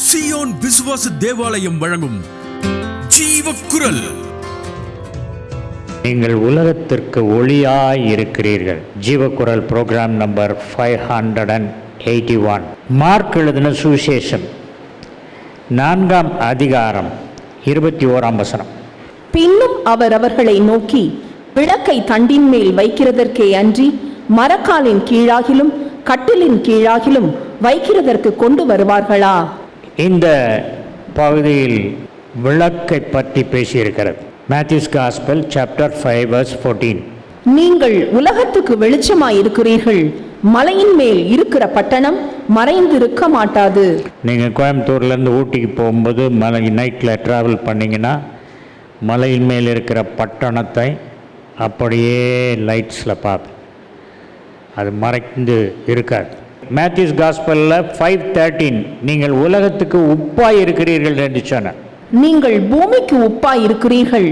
Zion விசுவாச தேவாலயம் வழங்கும் ஜீவக்குரல். நீங்கள் உலகத்திற்கு ஒளியாய் இருக்கிறீர்கள். ஜீவக்குரல் ப்ரோக்ராம் நம்பர் 581. மார்க் எழுதின சுவிசேஷம் 4ஆம் அதிகாரம் 21ஆம் வசனம். பின்னும் அவர் அவர்களை நோக்கி, விளக்கை தண்டின் மேல் வைக்கிறதற்கே அன்றி மரக்காலின் கீழாகிலும் கட்டிலின் கீழாகிலும் வைக்கிறதற்கு கொண்டு வருவார்களா? இந்த பகுதியில் விளக்கை பற்றி பேசியிருக்கிறது. Matthew's gospel chapter 5 verse 14. நீங்கள் உலகத்துக்கு வெளிச்சமாயிருக்கிறீர்கள். மலையின் மேல் இருக்கிற பட்டணம் மறைந்திருக்க மாட்டாது. நீங்கள் கோயம்புத்தூர்லேருந்து ஊட்டிக்கு போகும்போது மலை நைட்டில் ட்ராவல் பண்ணிங்கன்னா மலையின் மேல் இருக்கிற பட்டணத்தை அப்படியே லைட்ஸில் பார்ப்பேன். அது மறைந்து இருக்காது. மேத்யூஸ் காஸ்பலில் 5:13 நீங்கள் உலகத்துக்கு உப்பாய் இருக்கிறீர்கள் என்று சொன்னார். நீங்கள் பூமிக்கு உப்பாய் இருக்கிறீர்கள்.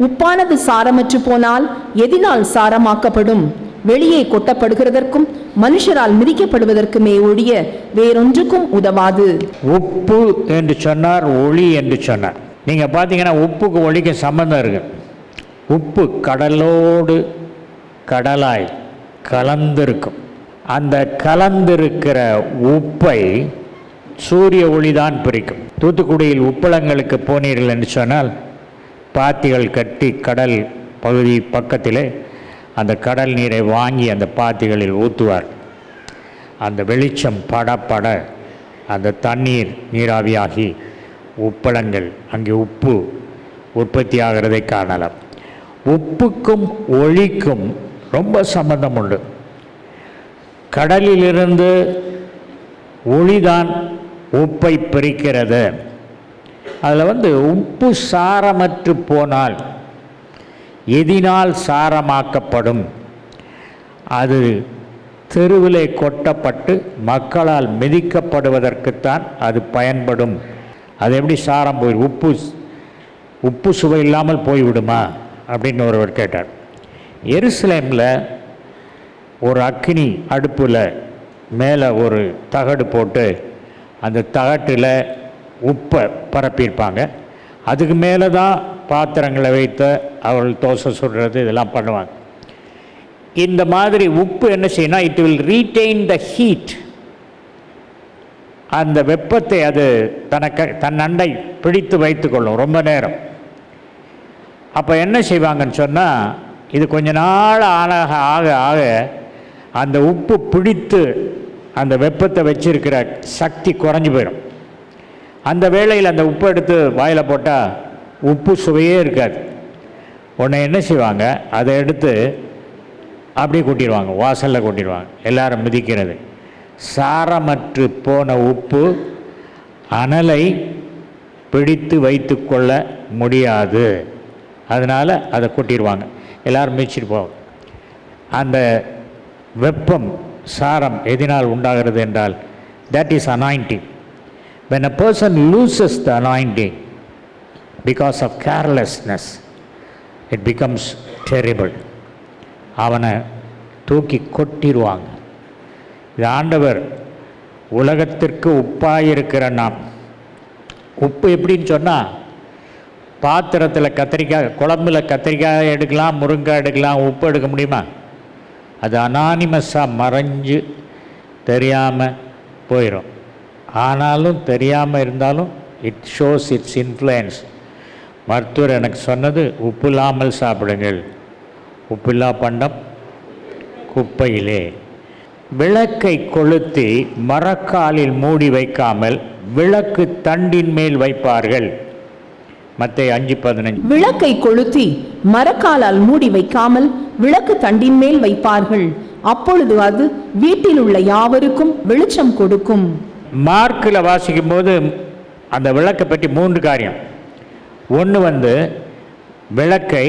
உப்பானது சாரமற்று போனால் எதினால் சாரமாக்கப்படும்? வெளியே கொட்டப்படுகிறதற்கும் மனுஷரால் மிதிக்கப்படுவதற்குமே ஒழிய வேறொன்றுக்கும் உதவாது. உப்பு என்று சொன்னார், ஒளி என்று சொன்னார். நீங்கள் பார்த்தீங்கன்னா உப்புக்கு ஒளிக்கு சம்பந்தம் இருக்கு. உப்பு கடலோடு கடலாய் கலந்திருக்கும். அந்த கலந்திருக்கிற உப்பை சூரிய ஒளிதான் பிரிக்கும். தூத்துக்குடியில் உப்பளங்களுக்கு போனீர்கள் என்று சொன்னால் பாத்திகள் கட்டி கடல் பகுதி பக்கத்திலே அந்த கடல் நீரை வாங்கி அந்த பாத்திகளில் ஊற்றுவார். அந்த வெளிச்சம் பட அந்த தண்ணீர் நீராவியாகி உப்பளங்கள் அங்கே உப்பு உற்பத்தி ஆகிறதை காணலாம். உப்புக்கும் ஒளிக்கும் ரொம்ப சம்பந்தம் உண்டு. கடலிலிருந்து ஒளிதான் உப்பை பிரிக்கிறது. அதில் உப்பு சாரமற்று போனால் எதினால் சாரமாக்கப்படும்? அது தெருவிலே கொட்டப்பட்டு மக்களால் மிதிக்கப்படுவதற்குத்தான் அது பயன்படும். அது எப்படி சாரம் போய் உப்பு சுவை இல்லாமல் போய்விடுமா அப்படின்னு ஒருவர் கேட்டார். எருசலேமில் ஒரு அக்கினி அடுப்பில் மேலே ஒரு தகடு போட்டு அந்த தகட்டில் உப்பை பரப்பியிருப்பாங்க. அதுக்கு மேலே தான் பாத்திரங்களை வைத்து அவர்கள் தோசை சுடுறது இதெல்லாம் பண்ணுவாங்க. இந்த மாதிரி உப்பு என்ன செய்யணும்? It will retain the heat. அந்த வெப்பத்தை அது தன் அண்டை பிடித்து வைத்து கொள்ளும் ரொம்ப நேரம். அப்போ என்ன செய்வாங்கன்னு சொன்னால், இது கொஞ்ச நாள் ஆக அந்த உப்பு பிடித்து அந்த வெப்பத்தை வச்சிருக்கிற சக்தி குறைஞ்சி போயிடும். அந்த வேளையில் அந்த உப்பு எடுத்து வாயில் போட்டால் உப்பு சுவையே இருக்காது. உடனே என்ன செய்வாங்க? அதை எடுத்து அப்படியே கொட்டிடுவாங்க, வாசலில் கொட்டிடுவாங்க. எல்லாரும் மிதிக்கிறது. சாரமற்று போன உப்பு அனலை பிடித்து வைத்து கொள்ள முடியாது. அதனால் அதை கொட்டிடுவாங்க, எல்லோரும் மிதிச்சிட்டு போவாங்க. அந்த வெப்பம் சாரம் எதனால் உண்டாகிறது என்றால், that is anointing. When a person loses the anointing because of carelessness, it becomes terrible. அவனை தூக்கி கொட்டிடுவாங்க. இது ஆண்டவர் உலகத்திற்கு உப்பாயிருக்கிற நாம். உப்பு எப்படின்னு சொன்னால், பாத்திரத்தில் கத்திரிக்காய், குழம்புல கத்திரிக்காய் எடுக்கலாம், முருங்காய் எடுக்கலாம், உப்பு எடுக்க முடியுமா? அது அனானிமஸாக மறைஞ்சு தெரியாமல் போயிடும். ஆனாலும் தெரியாமல் இருந்தாலும் இட் ஷோஸ் இட்ஸ் இன்ஃப்ளூயன்ஸ். மருத்துவர் எனக்கு சொன்னது, உப்பு இல்லாமல் சாப்பிடுங்கள், உப்பில்லா பண்டம் குப்பையிலே. விளக்கை கொளுத்தி மரக்காலில் மூடி வைக்காமல் விளக்கு தண்டின் மேல் வைப்பார்கள். மத்தேயு 5:15. விளக்கை கொளுத்தி மரக்காலால் மூடி வைக்காமல் விளக்கு தண்டின் மேல் வைப்பார்கள். அப்பொழுது அது வீட்டில் உள்ள யாவருக்கும் வெளிச்சம் கொடுக்கும். மார்க்கில் வாசிக்கும் போது அந்த விளக்கை பற்றி 3 காரியம். ஒன்று விளக்கை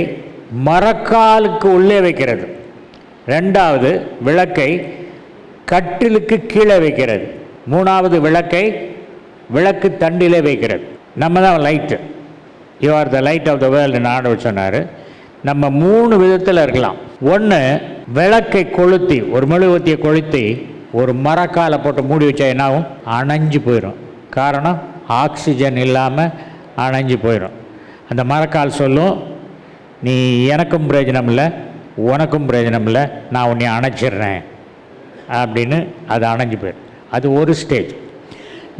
மரக்காலுக்கு உள்ளே வைக்கிறது. 2வது விளக்கை கட்டிலுக்கு கீழே வைக்கிறது. 3வது விளக்கை விளக்கு தண்டிலே வைக்கிறது. நம்ம தான் light. You are the light of the வேர்ல்டுன்னு ஆண்டவர் சொன்னார். நம்ம 3 விதத்தில் இருக்கலாம். ஒன்று, விளக்கை கொளுத்தி, ஒரு மெழுகுவர்த்தியை கொளுத்தி ஒரு மரக்காலை போட்டு மூடி வச்சா என்னாகும்? அணைஞ்சு போயிடும். காரணம், ஆக்சிஜன் இல்லாமல் அணைஞ்சு போயிடும். அந்த மரக்கால் சொல்லும், நீ எனக்கும் பிரயோஜனம் இல்லை, உனக்கும் பிரயோஜனம் இல்லை, நான் உன்னை அணைச்சிடுறேன் அப்படின்னு அது அணைஞ்சு போயிடும். அது ஒரு ஸ்டேஜ்.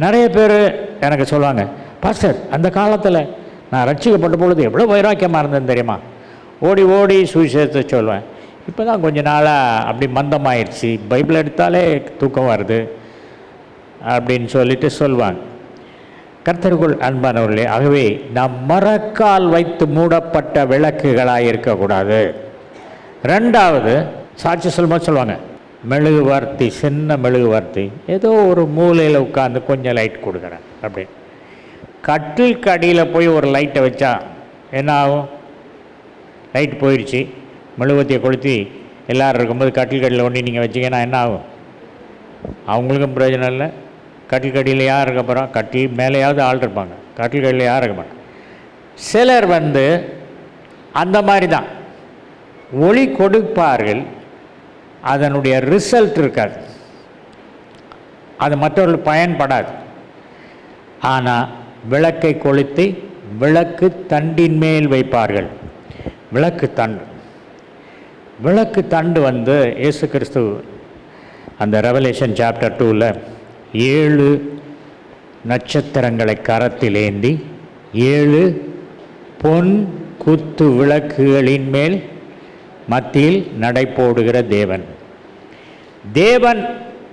நிறைய பேர் எனக்கு சொல்லுவாங்க, பாஸ்டர் அந்த காலத்தில் நான் ரட்சிக்கப்பட்ட பொழுது எவ்வளோ வைராக்கியமாக இருந்தேன்னு தெரியுமா, ஓடி ஓடி சுவிசேஷத்தை சொல்லுவேன். இப்போ தான் கொஞ்ச நாளாக அப்படி மந்தமாயிடுச்சு, பைபிள் எடுத்தாலே தூக்கம் வருது அப்படின்னு சொல்லிட்டு சொல்லுவாங்க. கர்த்தருக்குள் அன்பானவர்களே, ஆகவே நாம் மரக்கால் வைத்து மூடப்பட்ட விளக்குகளாக இருக்கக்கூடாது. ரெண்டாவது, சாட்சி சொல்லும்போது சொல்லுவாங்க, மெழுகுவர்த்தி, சின்ன மெழுகுவர்த்தி, ஏதோ ஒரு மூலையில் உட்காந்து கொஞ்சம் லைட் கொடுக்குறேன் அப்படின்னு. கட்டில் கடியில் போய் ஒரு லைட்டை வச்சா என்ன ஆகும்? லைட் போயிடுச்சு. மெழுகுவர்த்தியை கொளுத்தி எல்லோரும் இருக்கும்போது கட்டில் கடியில் ஒன்றி நீங்கள் வச்சிங்கன்னா என்ன ஆகும்? அவங்களுக்கும் பிரயோஜனம் இல்லை. கட்டில் கடியில் யார் இருக்க போகிறோம்? கட்டில் மேலேயாவது ஆள் இருப்பாங்க, கட்டில் கடியில் யார் இருக்க மாட்டாங்க. சிலர் அந்த மாதிரி தான் ஒளி கொடுப்பார்கள், அதனுடைய ரிசல்ட் இருக்காது, அது மற்றவர்கள் பயன்படாது. ஆனால் விளக்கை கொளுத்தி விளக்கு தண்டின் மேல் வைப்பார்கள். விளக்கு தண்டு இயேசு கிறிஸ்து அந்த ரெவலேஷன் சாப்டர் 2ல் 7 நட்சத்திரங்களை கரத்தில் ஏந்தி 7 பொன் குத்து விளக்குகளின் மேல் மத்தியில் நடை போடுகிற தேவன்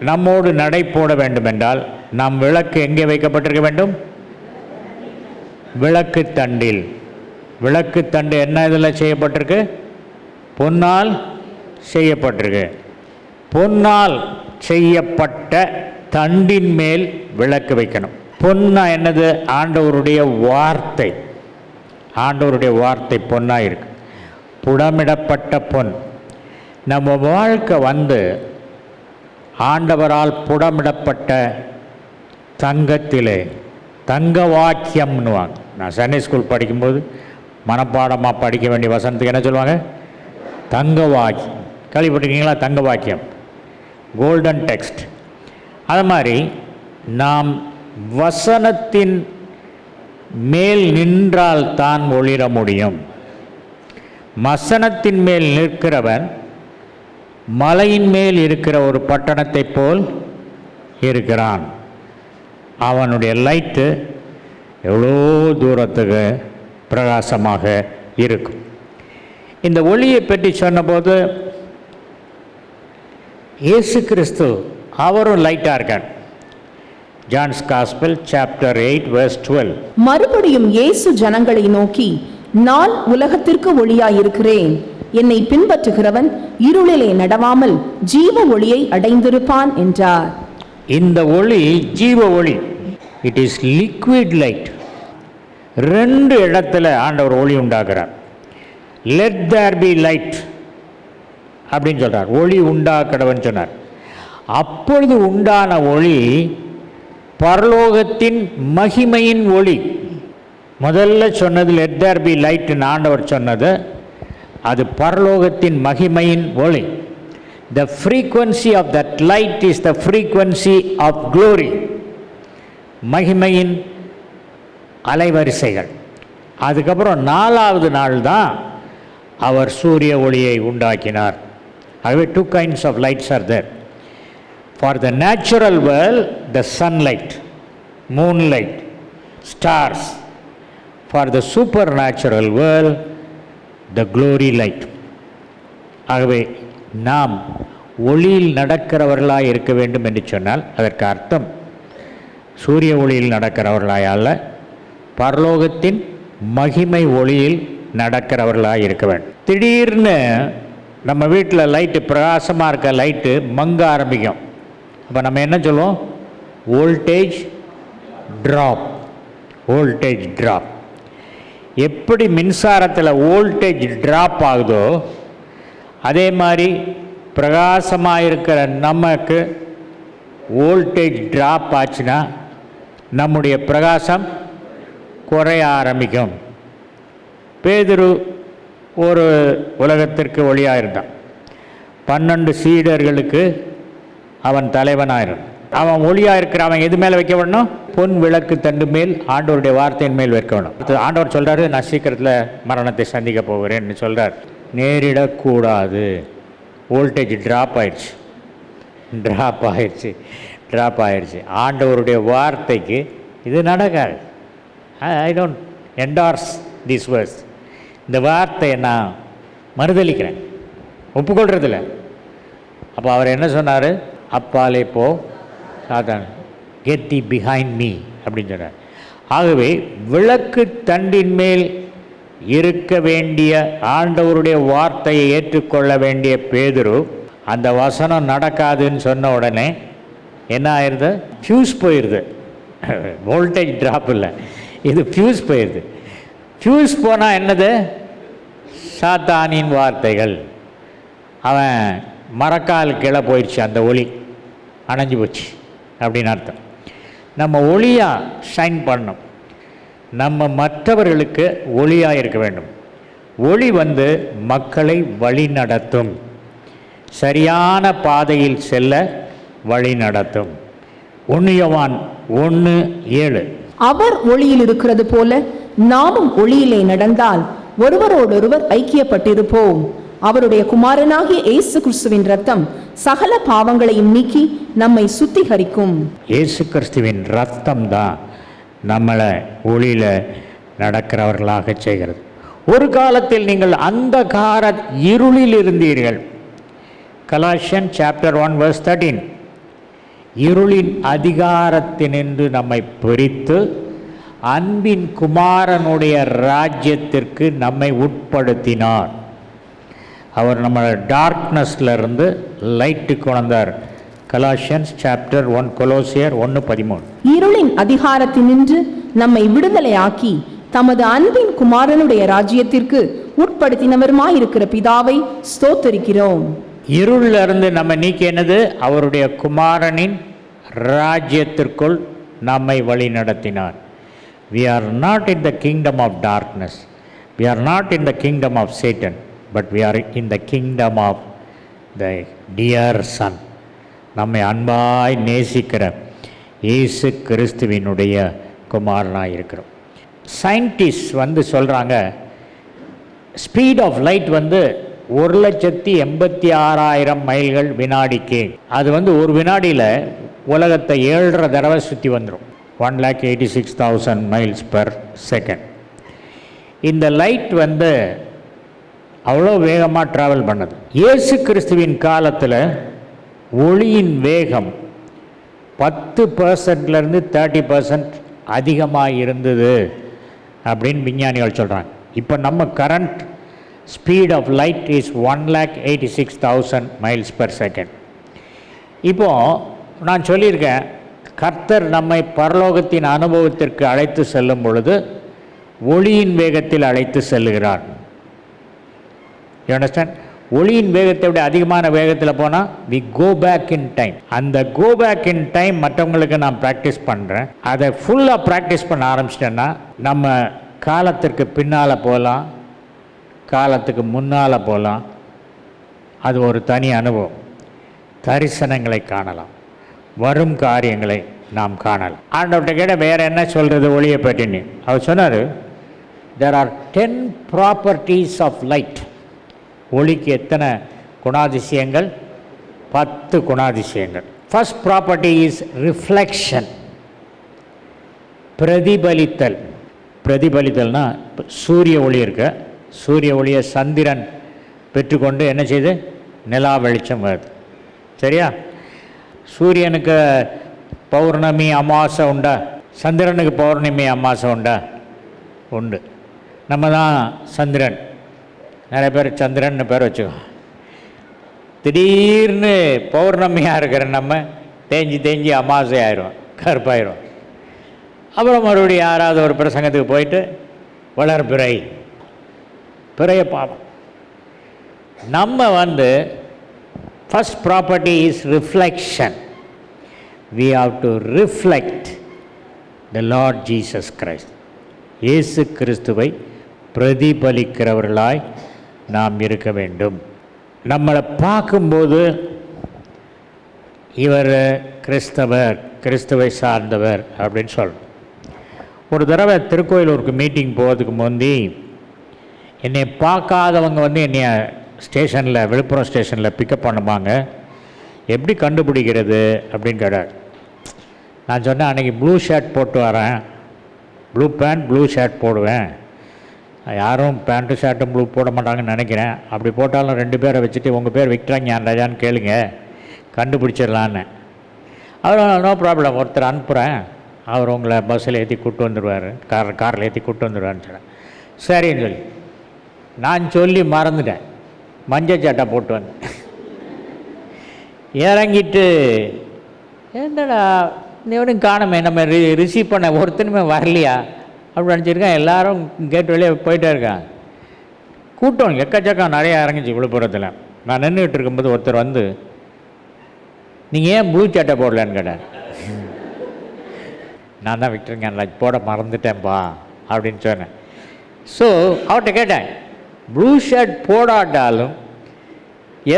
நம்மோடு நடை போட வேண்டுமென்றால் நம் விளக்கு எங்கே வைக்கப்பட்டிருக்க வேண்டும்? விளக்கு தண்டில். விளக்கு தண்டு என்ன இதில் செய்யப்பட்டிருக்கு? பொன்னால் செய்யப்பட்டிருக்கு. பொன்னால் செய்யப்பட்ட தண்டின் மேல் விளக்கு வைக்கணும். பொன்னா என்னது? ஆண்டவருடைய வார்த்தை. ஆண்டவருடைய வார்த்தை பொன்னாக இருக்கு, புடமிடப்பட்ட பொன். நம்ம வாழ்க்கை ஆண்டவரால் புடமிடப்பட்ட தங்கத்திலே, தங்க வாக்கியம்னுவாங்க. நான் சண்டே ஸ்கூல் படிக்கும்போது மனப்பாடமாக படிக்க வேண்டிய வசனத்துக்கு என்ன சொல்லுவாங்க? தங்க வாக்கியம். கேள்விப்பட்டிருக்கீங்களா? தங்க வாக்கியம், கோல்டன் டெக்ஸ்ட். அது மாதிரி நாம் வசனத்தின் மேல் நின்றால் தான் ஒளிர முடியும். வசனத்தின் மேல் நிற்கிறவன் மலையின் மேல் இருக்கிற ஒரு பட்டணத்தை போல் இருக்கிறான். அவனுடைய லைட்டு எவ்வளோ தூரத்துக்கு பிரகாசமாக இருக்கும். இந்த ஒளியை பற்றி சொன்னபோது இயேசு கிறிஸ்து அவரும் லைட்டாக இருக்கார். John's gospel chapter 8 verse 12. மறுபடியும் இயேசு ஜனங்களை நோக்கி, நான் உலகத்திற்கு ஒளியாயிருக்கிறேன், என்னை பின்பற்றுகிறவன் இருளிலே நடவாமல் ஜீவ ஒளியை அடைந்திருப்பான் என்றார். இந்த ஒளி ஜீவ ஒளி. It is liquid light. 2 இடத்துல ஆண்டவர் ஒளி உண்டாக்குறார். லெட் தேர் பி லைட் அப்படின்னு சொல்றார். ஒளி உண்டாக்கடவன் சொன்னார். அப்பொழுது உண்டான ஒளி பரலோகத்தின் மகிமையின் ஒளி. முதல்ல சொன்னது லெட் தேர் பி லைட் ஆண்டவர் சொன்னது, அது பரலோகத்தின் மகிமையின் ஒளி. The frequency of that light is the frequency of glory. மகிமையின் அலைவரிசைகள். அதுக்கப்புறம் 4வது நாள் தான் அவர் சூரிய ஒளியை உண்டாக்கினார். ஆகவே 2 kinds of lights are there. For the natural world, the sunlight, moonlight, stars. For the supernatural world, the glory light. ஆகவே நாம் ஒளியில் நடக்கிறவர்களாய் இருக்க வேண்டும் என்று சொன்னால் அதற்கு அர்த்தம் சூரிய ஒளியில் நடக்கிறவர்களாய் அல்ல, பரலோகத்தின் மகிமை ஒளியில் நடக்கிறவர்களாக இருக்க வேண்டும். திடீர்னு நம்ம வீட்டில் லைட்டு பிரகாசமாக இருக்க லைட்டு மங்க ஆரம்பிக்கும். அப்போ நம்ம என்ன சொல்லுவோம்? Voltage drop. Voltage drop. எப்படி மின்சாரத்தில் வோல்டேஜ் ட்ராப் ஆகுதோ அதே மாதிரி பிரகாசமாக இருக்கிற நமக்கு வோல்டேஜ் ட்ராப் ஆச்சுன்னா நம்முடைய பிரகாசம் குறைய ஆரம்பிக்கும். பேதுரு ஒரு உலகத்திற்கு ஒளியாக இருந்தான். 12 சீடர்களுக்கு அவன் தலைவனாக இருந்தான். அவன் ஒளியாக இருக்கிற அவன் எது மேலே வைக்க வேணும்? பொன் விளக்கு தண்டு மேல் ஆண்டவருடைய வார்த்தையின் மேல் வைக்க வேணும். ஆண்டவர் சொல்கிறாரு, நான் சீக்கிரத்தில் மரணத்தை சந்திக்க போகிறேன்னு சொல்கிறார். நேரிடக்கூடாது. வோல்டேஜ் ட்ராப் ஆயிடுச்சு. ஆண்டவருடைய வார்த்தைக்கு இது நடக்காது. I don't endorse this verse. இந்த வார்த்தையை நான் மறுதளிக்கிறேன், ஒப்புக்கொள்றதில்ல. அப்போ அவர் என்ன சொன்னார்? அப்பாலே போ சாத்தான், கெட் தி பிஹைண்ட் மீ அப்படின்னு சொன்னார். ஆகவே விளக்கு தண்டின் மேல் இருக்க வேண்டிய ஆண்டவருடைய வார்த்தையை ஏற்றுக்கொள்ள வேண்டிய பேதுரு அந்த வசனம் நடக்காதுன்னு சொன்ன உடனே என்ன ஆயிடுது? ஃபியூஸ் போயிடுது. வோல்டேஜ் ட்ராப் இல்லை, இது ஃபியூஸ் போயிடுது. ஃபியூஸ் போனால் என்னது? சாத்தானின் வார்த்தைகள். அவன் மரக்கால் கீழே போயிடுச்சு, அந்த ஒளி அணைஞ்சு போச்சு அப்படின்னு அர்த்தம். நம்ம ஒளியாக ஷைன் பண்ணணும். நம்ம மற்றவர்களுக்கு ஒளியாக இருக்க வேண்டும். ஒளி மக்களை வழி நடத்தும், சரியான பாதையில் செல்ல வழி நடத்தும். 1 யோவான் 1:7. அவர் ஒளியில் இருக்கிறது போல நாமும் ஒளியிலே நடந்தால் ஒருவரோடொருவர் ஐக்கியப்பட்டிருப்போம். அவருடைய குமாரனாகிய இயேசு கிறிஸ்துவின் ரத்தம் சகல பாவங்களையும் நீக்கி நம்மை சுத்திகரிக்கும். இயேசு கிறிஸ்துவின் ரத்தம் தான் நம்மளை ஒளியில் நடக்கிறவர்களாக செய்கிறது. ஒரு காலத்தில் நீங்கள் அந்தகார இருளில் இருந்தீர்கள். Colossians chapter 1 verse 13. இருளின் அதிகாரத்தினின்று நம்மை பிரித்து அன்பின் குமாரனுடைய ராஜ்யத்திற்கு நம்மை உட்படுத்தினார். அவர் நம்ம டார்க்னஸ்ல இருந்து லைட்டுக்கு கொண்டார். Colossians chapter 1, கொலோசியர் 1:13. இருளின் அதிகாரத்தினின்று நம்மை விடுதலையாக்கி தமது அன்பின் குமாரனுடைய ராஜ்யத்திற்கு உட்படுத்தினவருமாயிருக்கிற பிதாவை ஸ்தோத்தரிக்கிறோம். இருளில் இருந்து நம்ம நீக்கி என்னது? அவருடைய குமாரனின் ராஜ்யத்திற்குள் நம்மை வழி நடத்தினார். We are not in the kingdom of darkness. We are not in the kingdom of Satan, but we are in the kingdom of the dear Son. நம்மை அன்பாய் நேசிக்கிற இயேசு கிறிஸ்துவினுடைய குமாரனாக இருக்கிறோம். சயின்டிஸ்ட் சொல்கிறாங்க, ஸ்பீட் ஆஃப் லைட் 1,86,000 மைல்கள் வினாடிக்கு. அது ஒரு வினாடியில் உலகத்தை 7.5 தடவை சுற்றி வந்துடும். 1,86,000 மைல்ஸ் பெர் செகண்ட். இந்த லைட் அவ்வளோ வேகமாக ட்ராவல் பண்ணது. இயேசு கிறிஸ்துவின் காலத்தில் ஒளியின் வேகம் 10%லேருந்து 30% அதிகமாக இருந்தது அப்படின்னு விஞ்ஞானிகள் சொல்கிறாங்க. இப்போ நம்ம current speed of light is 1,86,000 miles per second. இப்போது நான் சொல்லியிருக்கேன், கர்த்தர் நம்மை பரலோகத்தின் அனுபவத்திற்கு அழைத்து செல்லும் பொழுது ஒளியின் வேகத்தில் அழைத்து செல்லுகிறார். You understand? ஒளியின் வேகத்தை விட அதிகமான வேகத்தில் போனால் we go back in time. அந்த கோ பேக் இன் டைம் மற்றவங்களுக்கு நான் ப்ராக்டிஸ் பண்ணுறேன். அதை ஃபுல்லாக ப்ராக்டிஸ் பண்ண ஆரம்பிச்சிட்டேன்னா நம்ம காலத்திற்கு பின்னால் போகலாம், காலத்துக்கு முன்னால் போகலாம். அது ஒரு தனி அனுபவம். தரிசனங்களை காணலாம், வரும் காரியங்களை நாம் காணலாம். ஆண்டவர்கிட்ட கேட்ட வேறு என்ன சொல்கிறது ஒளியை பற்றின்னு? அவர் சொன்னார், there are 10 properties of light. ஒளிக்கு எத்தனை குணாதிசயங்கள்? 10 குணாதிசயங்கள். ஃபர்ஸ்ட் ப்ராப்பர்ட்டி இஸ் ரிஃப்ளெக்ஷன், பிரதிபலித்தல். பிரதிபலித்தல்னா சூரிய ஒளி இருக்க, சூரிய ஒளியை சந்திரன் பெற்றுக்கொண்டு என்ன செய்து நிலா வெளிச்சம் வருது. சரியா? சூரியனுக்கு பௌர்ணமி அமாவாசை உண்டா? சந்திரனுக்கு பௌர்ணமி அமாவாசை உண்டா? உண்டு. நம்ம தான் சந்திரன். நிறைய பேர் சந்திரன்னு பேர் வச்சுக்கோ. திடீர்னு பௌர்ணமியாக இருக்கிற நம்ம தேஞ்சி அமாவாசை ஆயிரும், கருப்பாயிரும். அப்புறம் மறுபடியும் யாராவது ஒரு பிரசங்கத்துக்கு போயிட்டு வளர்பிறை பிறைய பார்ப்போம். நம்ம first property is reflection. We have to reflect the Lord Jesus Christ. இயேசு கிறிஸ்துவை பிரதிபலிக்கிறவர்களாய் நாம் இருக்க வேண்டும். நம்மளை பார்க்கும்போது இவர் கிறிஸ்துவை சார்ந்தவர் அப்படின்னு சொல்லணும். ஒரு தடவை திருக்கோயிலூருக்கு மீட்டிங் போகிறதுக்கு முந்தி என்னை பார்க்காதவங்க என்னை ஸ்டேஷனில், விழுப்புரம் ஸ்டேஷனில் பிக்கப் பண்ணுவாங்க. எப்படி கண்டுபிடிக்கிறது அப்படின்னு கேட்டார். நான் சொன்னேன், அன்றைக்கி ப்ளூ ஷர்ட் போட்டு வரேன், ப்ளூ பேண்ட் ப்ளூ ஷர்ட் போடுவேன். யாரும் பேண்ட்டு ஷர்ட்டும் ப்ளூ போட மாட்டாங்கன்னு நினைக்கிறேன். அப்படி போட்டாலும் 2 பேரை வச்சுட்டு உங்கள் பேர் விக்டராஞான் ராஜான்னு கேளுங்க, கண்டுபிடிச்சிடலான்னு. அவர் நோ ப்ராப்ளம், ஒருத்தர் அனுப்புகிறேன், அவர் உங்களை பஸ்ஸில் ஏற்றி கூப்பிட்டு வந்துடுவார், காரில் ஏற்றி கூப்பிட்டு வந்துடுவார்னு சொன்னேன். சரின்னு சொல்லி நான் சொல்லி மறந்துட்டேன். மஞ்சள் சட்டை போட்டு வந்தேன். இறங்கிட்டு என்னடா இவனும் காணுமே, நம்ம ரிசீவ் பண்ண ஒருத்தனுமே வரலையா அப்படின்னு நினச்சிருக்கேன். எல்லோரும் கேட் வெளியே போயிட்டே இருக்கான். கூட்டம் எக்கச்சக்கம் நிறையா இறங்கிச்சு விழுப்புரத்தில். நான் நின்றுட்டு இருக்கும்போது ஒருத்தர் வந்து, நீங்கள் ஏன் ப்ளூ சட்டை போடலன்னு கேட்டார். நான் தான் விக்டருங்க போட மறந்துட்டேன்ப்பா அப்படின்னு சொன்னேன். ஸோ அவர்கிட்ட கேட்டேன், ப்ளூ ஷர்ட் போடாட்டாலும்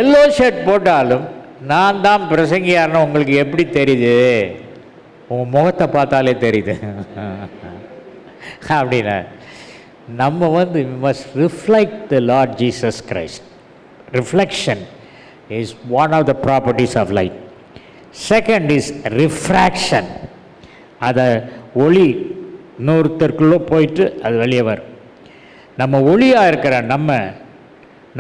எல்லோ ஷர்ட் போட்டாலும் நான் தான் பிரசங்கியார்னு உங்களுக்கு எப்படி தெரியுது? உங்கள் முகத்தை பார்த்தாலே தெரியுது அப்படின்னா. நம்ம we must reflect the Lord Jesus Christ. Reflection is one of the properties of light. Second is refraction. அதை ஒளி இன்னொருத்தருக்குள்ளே போயிட்டு அது வெளியே வரும். நம்ம ஒளியாக இருக்கிற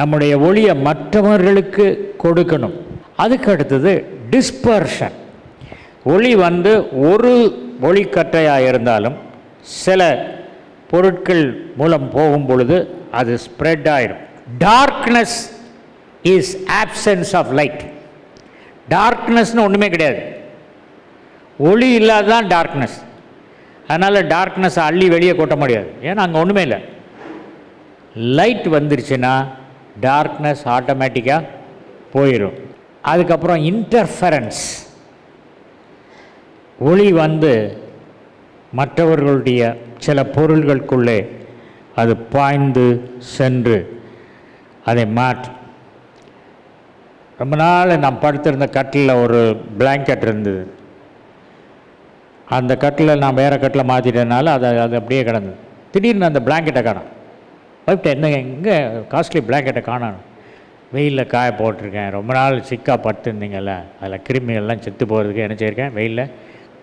நம்முடைய ஒளியை மற்றவர்களுக்கு கொடுக்கணும். அதுக்கு அடுத்தது டிஸ்பர்ஷன். ஒளி ஒரு ஒளிக்கற்றையாக இருந்தாலும் சில பொருட்கள் மூலம் போகும் பொழுது அது ஸ்ப்ரெட் ஆகிடும். Darkness is absence of light. டார்க்னஸ்னு ஒன்றுமே கிடையாது. ஒளி இல்லாதான் டார்க்னஸ். அதனால் டார்க்னஸை அள்ளி வெளியே கொட்ட முடியாது, ஏன்னா அங்கே ஒன்றுமே இல்லை. லைட் வந்துருச்சுன்னா டார்க்னஸ் ஆட்டோமேட்டிக்காக போயிடும். அதுக்கப்புறம் இன்டர்ஃபரன்ஸ். ஒளி மற்றவர்களுடைய சில பொருள்களுக்குள்ளே அது பாய்ந்து சென்று அதை மாற்றும். ரொம்ப நாள் நான் படுத்திருந்த கட்டிலில் ஒரு பிளாங்கெட் இருந்தது. அந்த கட்டில் நான் வேறு கட்டில் மாற்றிட்டதுனால அது அப்படியே கிடந்தது. திடீர்னு அந்த பிளாங்கெட்டை காணும். வைப்ட எங்கே காஸ்ட்லி பிளாங்கெட்டை காணணும். வெயிலில் காய போட்டிருக்கேன், ரொம்ப நாள் சிக்காக படுத்துருந்தீங்கல்ல, அதில் கிருமிகள்லாம் செத்து போகிறதுக்கு என்ன செய்யிருக்கேன், வெயிலில்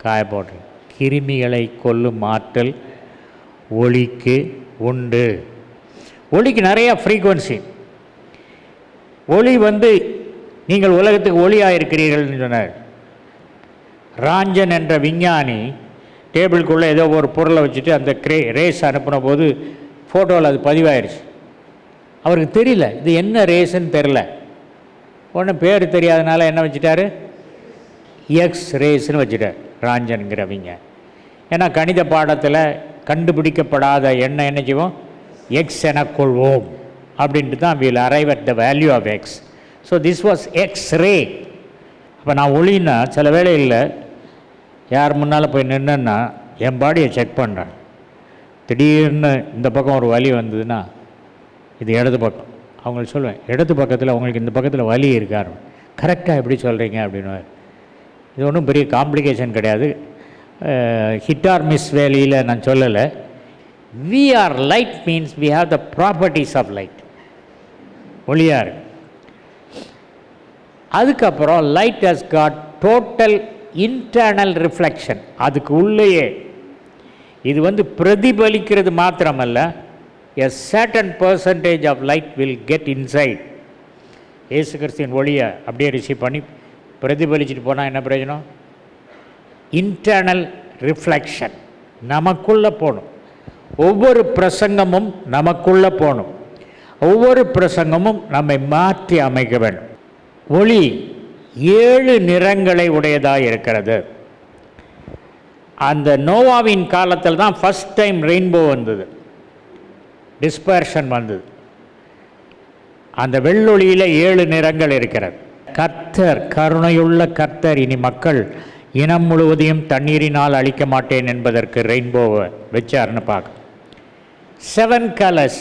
காய போட்டிருக்கேன். கிருமிகளை கொல்லும் ஆற்றல் ஒளிக்கு உண்டு. ஒளிக்கு நிறையா ஃப்ரீக்குவன்சி. ஒளி நீங்கள் உலகத்துக்கு ஒளியாக இருக்கிறீர்கள்னு சொன்னார். ராஞ்சன் என்ற விஞ்ஞானி டேபிளுக்குள்ளே ஏதோ ஒரு பொருளை வச்சுட்டு அந்த ரேஸ் அனுப்பின போது ஃபோட்டோவில் அது பதிவாயிருச்சு. அவருக்கு தெரியல இது என்ன ரேஸ்ன்னு தெரில. ஒன்றும் பேர் தெரியாதனால என்ன வச்சுட்டாரு, எக்ஸ் ரேஸ்ன்னு வச்சுட்டார் ராஞ்சன்கிறவங்க. ஏன்னா கணித பாடத்தில் கண்டுபிடிக்கப்படாத எண்ணெய் என்ன செய்வோம், எக்ஸ் என கொள்வோம் அப்படின்ட்டு தான் will arrive at the value of x. So this was x ray. அப்போ நான் ஒளின்னா சில வேளையில் யார் முன்னால் போய் நின்னேன்னா என் பாடியை செக் பண்ணுறேன். திடீர்னு இந்த பக்கம் ஒரு வலி வந்ததுன்னா இது இடது பக்கம். அவங்களுக்கு சொல்லுவேன், இடது பக்கத்தில் உங்களுக்கு இந்த பக்கத்தில் வலி இருக்காரு, கரெக்டாக எப்படி சொல்கிறீங்க அப்படின்னு. இது ஒன்றும் பெரிய காம்ப்ளிகேஷன் கிடையாது. ஹிட் ஆர் மிஸ் வேலையில் நான் சொல்லலை. We are light means we have the properties of light. ஒளியாக இருக்கு. அதுக்கப்புறம் light has got total internal reflection. அதுக்கு உள்ளேயே இது பிரதிபலிக்கிறது மாத்திரமல்ல, a certain percentage of light will get inside. இயேசு கிறிஸ்துவின் ஒளியை அப்படியே ரிசீவ் பண்ணி பிரதிபலிச்சுட்டு போனால் என்ன பிரயோஜனம்? இன்டர்னல் ரிஃப்ளெக்ஷன் நமக்குள்ளே போகணும். ஒவ்வொரு பிரசங்கமும் நமக்குள்ளே போகணும். ஒவ்வொரு பிரசங்கமும் நம்மை மாற்றி அமைக்க வேண்டும். ஒளி 7 நிறங்களை உடையதாக இருக்கிறது. அந்த நோவாவின் காலத்தில் தான் ஃபஸ்ட் டைம் ரெயின்போ வந்தது, டிஸ்பர்ஷன் வந்தது. அந்த வெள்ளொளியில் 7 நிறங்கள் இருக்கிறது. கர்த்தர், கருணையுள்ள கர்த்தர் இனி மக்கள் இனம் முழுவதையும் தண்ணீரினால் அழிக்க மாட்டேன் என்பதற்கு ரெயின்போவை வச்சார்னு பார்க்க. 7 colors.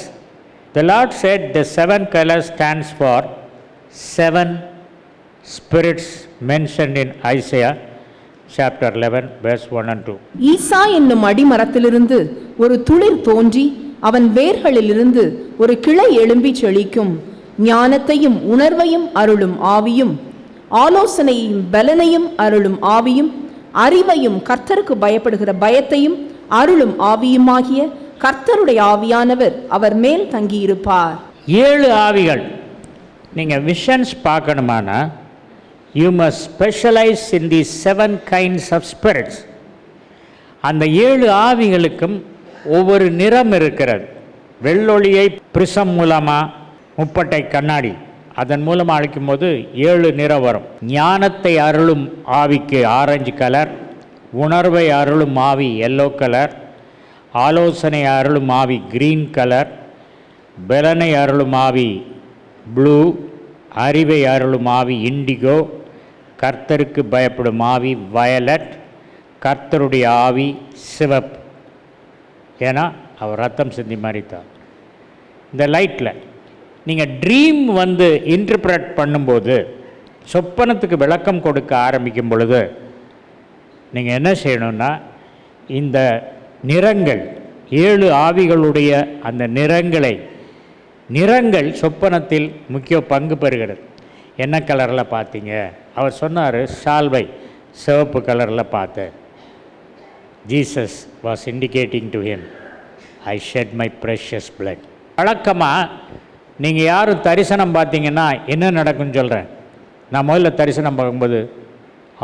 The Lord said the 7 colors stands for 7 spirits mentioned in Isaiah chapter 11 verse 1 and 2. ஈசா என்னும் அடிமரத்திலிருந்து ஒரு துளிர் தோன்றி அவன் வேர்களிலிருந்து ஒரு கிளை எழும்பி செழிக்கும். ஞானத்தையும் உணர்வையும் அருளும் ஆவியும், ஆலோசனையையும் பலனையும் அருளும் ஆவியும், அறிவையும் கர்த்தருக்கு பயப்படுகிற பயத்தையும் அருளும் ஆவியுமாகிய கர்த்தருடைய ஆவியானவர் அவர் மேல் தங்கியிருப்பார். 7 ஆவிகள். நீங்கள் visions பார்க்கணுமானா you must specialize in these 7 kinds of spirits. அந்த 7 ஆவிகளுக்கும் ஒவ்வொரு நிறம் இருக்கிறது. வெள்ளொளியை பிரிசம் மூலமாக முப்பட்டை கண்ணாடி அதன் மூலமாக அழைக்கும் போது 7 நிறம் வரும். ஞானத்தை அருளும் ஆவிக்கு ஆரஞ்சு கலர், உணர்வை அருளும் ஆவி எல்லோ கலர், ஆலோசனை அருளும் ஆவி கிரீன் கலர், பலனை அருளும் ஆவி ப்ளூ, அறிவை அருளும் ஆவி இண்டிகோ, கர்த்தருக்கு பயப்படும் ஆவி வயலட், கர்த்தருடைய ஆவி சிவப்பு. ஏன்னா அவர் ரத்தம் சிந்தி மரித்தார். இந்த லைட்டில் நீங்கள் ட்ரீம் இன்டர்பிரட் பண்ணும்போது, சொப்பனத்துக்கு விளக்கம் கொடுக்க ஆரம்பிக்கும் பொழுது நீங்கள் என்ன செய்யணும்னா, இந்த நிறங்கள் 7 ஆவிகளுடைய அந்த நிறங்கள் சொப்பனத்தில் முக்கிய பங்கு பெறுகிறது. என்ன கலரில் பார்த்தீங்க? அவர் சொன்னார், சால்வை சிவப்பு கலரில் பார்த்தேன். Jesus was indicating to him, I shed my precious blood. வழக்கமாக நீங்கள் யாரும் தரிசனம் பார்த்தீங்கன்னா என்ன நடக்கும்னு சொல்கிறேன். நான் முதல்ல தரிசனம் பார்க்கும்போது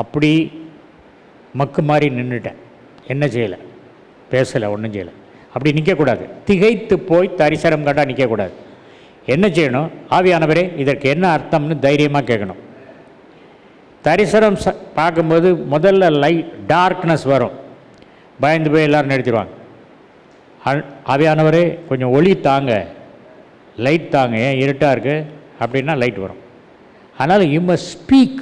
அப்படி மக்கு மாதிரி நின்றுட்டேன். என்ன செய்யலை, பேசலை, ஒன்றும் செய்யலை. அப்படி நிற்கக்கூடாது. திகைத்து போய் தரிசனம் கண்டால் நிற்கக்கூடாது. என்ன செய்யணும்? ஆவியானவரே இதற்கு என்ன அர்த்தம்னு தைரியமாக கேட்கணும். தரிசனம் பார்க்கும்போது முதல்ல டார்க்னஸ் வரும், பயந்து போய் எல்லோரும் நிறுத்திடுவாங்க. ஆவியானவரே கொஞ்சம் ஒளி தாங்க, லைட் தாங்க, ஏன் இருட்டாக இருக்குது அப்படின்னா லைட் வரும். அதனால் யூ மஸ்ட் ஸ்பீக்.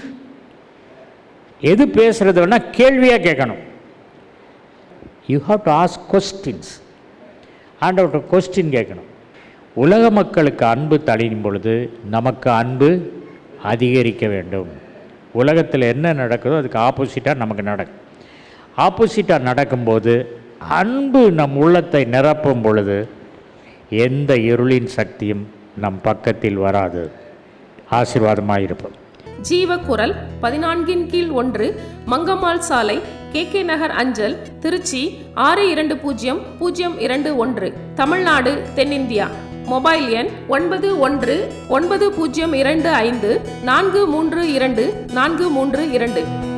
எது பேசுகிறது வேணால் கேள்வியாக கேட்கணும். You have to ask questions. ஆண்டவர்கிட்ட கொஸ்டின் கேட்கணும். உலக மக்களுக்கு அன்பு தழியும் பொழுது நமக்கு அன்பு அதிகரிக்க வேண்டும். உலகத்தில் என்ன நடக்குதோ அதுக்கு ஆப்போசிட்டாக நமக்கு நடக்கும். ஆப்போசிட்டாக நடக்கும்போது அன்பு நம் உள்ளத்தை நிரப்பும் பொழுது எந்த இருளின் சக்தியும் நம் பக்கத்தில் வராது. ஆசீர்வாதமாக இருப்போம். ஜீவக்குரல் 14/1 மங்கம்மாள் சாலை, KK நகர் அஞ்சல், திருச்சி 620021, தமிழ்நாடு, தென்னிந்தியா. மொபைல் எண் 919025432432.